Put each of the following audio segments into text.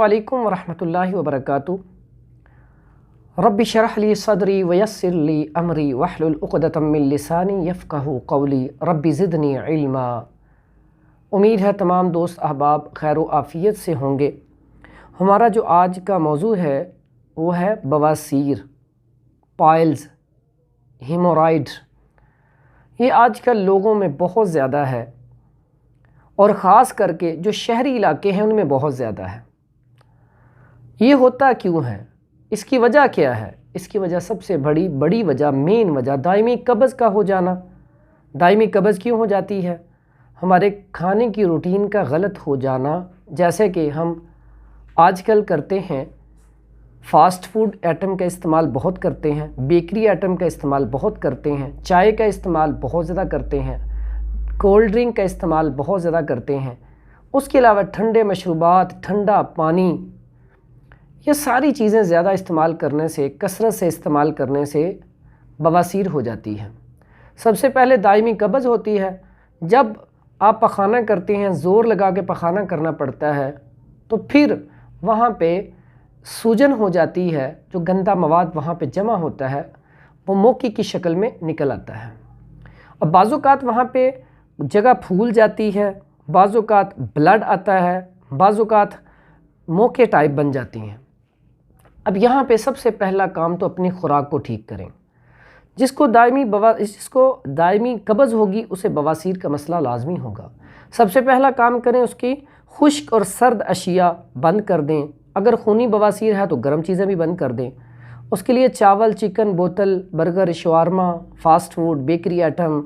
वालेकुम वरहमतुल्लाहि वबरकातुहू। रब्बि शरह ली सदरी वयस्सिर ली अमरी वहलुल उक़दतम मिन लिसानी यफ़क़हू क़ौली रब्बि ज़िदनी इल्मा। उम्मीद है तमाम दोस्त अहबाब खैर व आफ़ियत से होंगे। हमारा जो आज का मौजू है वो है बवासीर, पाइल्स, हेमोरॉइड। ये आजकल लोगों में बहुत ज़्यादा है और ख़ास करके जो शहरी इलाके हैं उनमें बहुत ज़्यादा है। ये होता क्यों है, इसकी वजह क्या है? इसकी वजह सबसे बड़ी वजह, मेन वजह दायमी कब्ज़ का हो जाना। दायमी कब्ज़ क्यों हो जाती है? हमारे खाने की रूटीन का गलत हो जाना। जैसे कि हम आजकल करते हैं, फ़ास्ट फूड आइटम का इस्तेमाल बहुत करते हैं, बेकरी आइटम का इस्तेमाल बहुत करते हैं, चाय का इस्तेमाल बहुत ज़्यादा करते हैं, कोल्ड ड्रिंक का इस्तेमाल बहुत ज़्यादा करते हैं। उसके अलावा ठंडे मशरूबात, ठंडा पानी, ये सारी चीज़ें ज़्यादा इस्तेमाल करने से, कसरत से इस्तेमाल करने से बवासीर हो जाती है। सबसे पहले दायमी कब्ज़ होती है। जब आप पखाना करते हैं, ज़ोर लगा के पखाना करना पड़ता है, तो फिर वहाँ पे सूजन हो जाती है। जो गंदा मवाद वहाँ पे जमा होता है वो मोकी की शक्ल में निकल आता है। अब बाज़-औक़ात वहाँ पे जगह फूल जाती है, बाज़-औक़ात ब्लड आता है, बाज़-औक़ात मोके टाइप बन जाती हैं। अब यहाँ पे सबसे पहला काम तो अपनी ख़ुराक को ठीक करें। जिसको दायमी कब्ज़ होगी उसे बवासीर का मसला लाजमी होगा। सबसे पहला काम करें, उसकी खुश्क और सर्द अशिया बंद कर दें। अगर खूनी बवासीर है तो गर्म चीज़ें भी बंद कर दें। उसके लिए चावल, चिकन, बोतल, burger, shawarma, fast food, bakery item,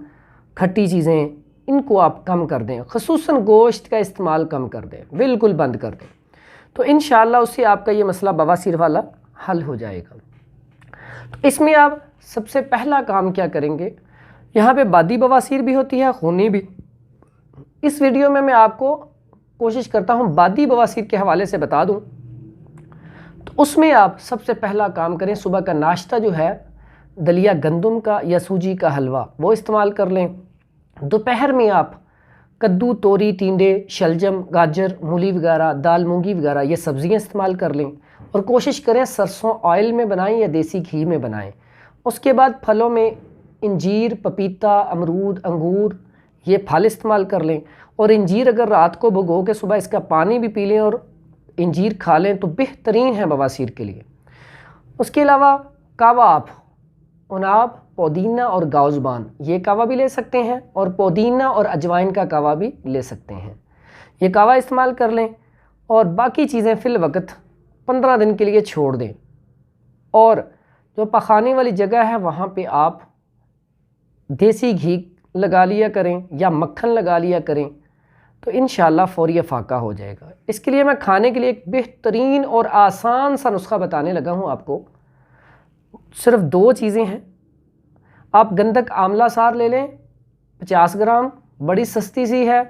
खट्टी चीज़ें, इनको आप कम कर दें। ख़ुसूसन गोश्त का इस्तेमाल कम कर दें, बिल्कुल बंद कर दें। तो इंशाअल्लाह उससे आपका ये मसला बवासीर वाला हल हो जाएगा। तो इसमें आप सबसे पहला काम क्या करेंगे, यहाँ पे बादी बवासीर भी होती है, खूनी भी। इस वीडियो में मैं आपको कोशिश करता हूँ बादी बवासीर के हवाले से बता दूँ। तो उसमें आप सबसे पहला काम करें, सुबह का नाश्ता जो है दलिया गंदम का या सूजी का हलवा वो इस्तेमाल कर लें। दोपहर में आप कद्दू, तोरी, टिंडे, शलजम, गाजर, मूली वगैरह, दाल मूंगी वगैरह ये सब्ज़ियाँ इस्तेमाल कर लें और कोशिश करें सरसों ऑयल में बनाएं या देसी घी में बनाएं। उसके बाद फलों में इंजीर, पपीता, अमरूद, अंगूर ये फल इस्तेमाल कर लें। और इंजीर अगर रात को भिगो के सुबह इसका पानी भी पी लें और इंजीर खा लें तो बेहतरीन है बवासीर के लिए। उसके अलावा कावा आप उनाब, पुदीना और गाउज़बान ये कावा भी ले सकते हैं और पुदीना और अजवाइन का कावा भी ले सकते हैं। ये कावा इस्तेमाल कर लें और बाकी चीज़ें फ़िल वक्त 15 दिन के लिए छोड़ दें। और जो पखाने वाली जगह है वहाँ पे आप देसी घी लगा लिया करें या मक्खन लगा लिया करें, तो इंशाअल्लाह फ़ौरी फ़ाका हो जाएगा। इसके लिए मैं खाने के लिए एक बेहतरीन और आसान सा नुस्खा बताने लगा हूँ आपको। सिर्फ 2 चीज़ें हैं। आप गंधक आंवला सार ले लें 50 ग्राम, बड़ी सस्ती सी है।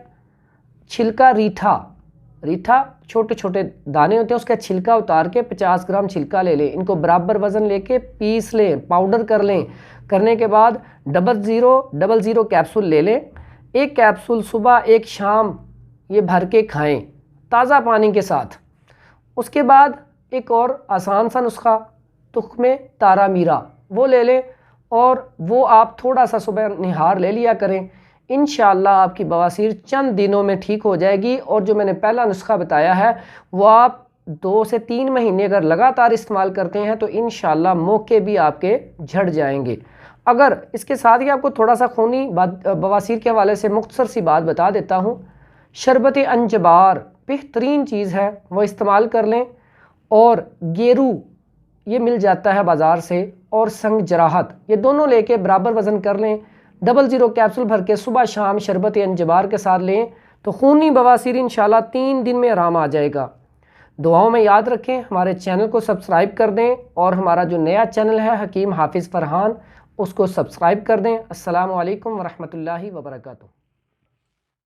छिलका रीठा छोटे छोटे दाने होते हैं, उसका छिलका उतार के 50 ग्राम छिलका ले लें। इनको बराबर वज़न लेके पीस लें, पाउडर कर लें। करने के बाद 0000 कैप्सूल ले लें। एक कैप्सूल सुबह, एक शाम ये भर के खाएं ताज़ा पानी के साथ। उसके बाद एक और आसान सा नुस्खा, तुख्मे तारा मीरा वो ले लें और वो आप थोड़ा सा सुबह निहार ले लिया करें। इंशाअल्लाह आपकी बवासीर चंद दिनों में ठीक हो जाएगी। और जो मैंने पहला नुस्खा बताया है वो आप 2 से 3 महीने अगर लगातार इस्तेमाल करते हैं तो इंशाअल्लाह मौके भी आपके झड़ जाएंगे। अगर इसके साथ ही आपको थोड़ा सा खूनी बवासीर के हवाले से मुख्तसर सी बात बता देता हूँ, शरबत अंजबार बेहतरीन चीज़ है, वो इस्तेमाल कर लें। और गेरू ये मिल जाता है बाज़ार से, और संग जराहत ये दोनों लेके बराबर वज़न कर लें। 00 कैप्सूल भर के सुबह शाम शरबत अंजबार के साथ लें तो खूनी बवासीर इंशाअल्लाह 3 दिन में आराम आ जाएगा। दुआओं में याद रखें, हमारे चैनल को सब्सक्राइब कर दें और हमारा जो नया चैनल है हकीम हाफिज़ फ़रहान उसको सब्सक्राइब कर दें। अस्सलामु अलैकुम वरहमतुल्लाहि वबरकातुहू।